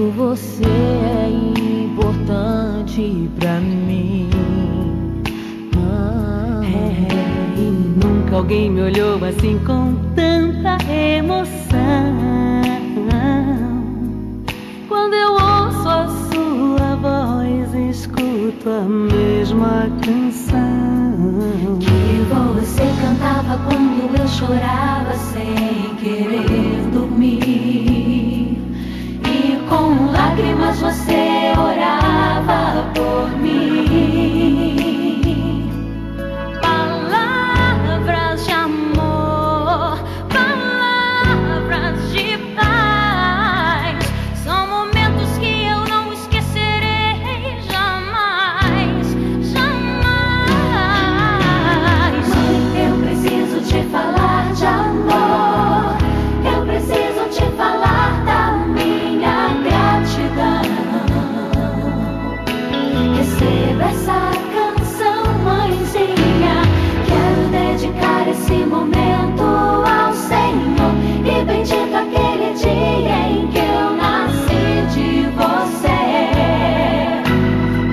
quanto você é importante pra mim. E nunca alguém me olhou assim com tanta emoção. Quando eu ouço a sua voz, escuto a mesma canção que você cantava quando eu chorava sem querer dormir. E com lágrimas você orava por mim. Palavras de amor, palavras de paz, são momentos que eu não esquecerei jamais, jamais. Mãe, eu preciso te falar de amor, eu preciso te falar da minha gratidão. Receba essa canção, mãezinha. Quero dedicar esse momento ao Senhor. E bendito aquele dia em que eu nasci de você.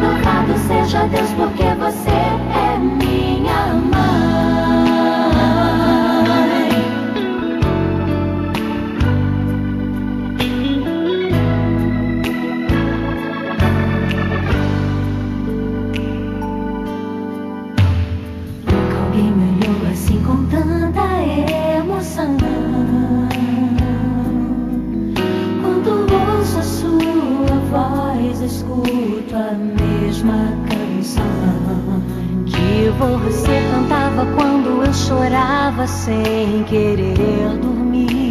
Louvado seja Deus, porque você é minha mãe. Alguém me olhou assim com tanta emoção. Quando ouço a sua voz, escuto a mesma canção que você cantava quando eu chorava sem querer dormir.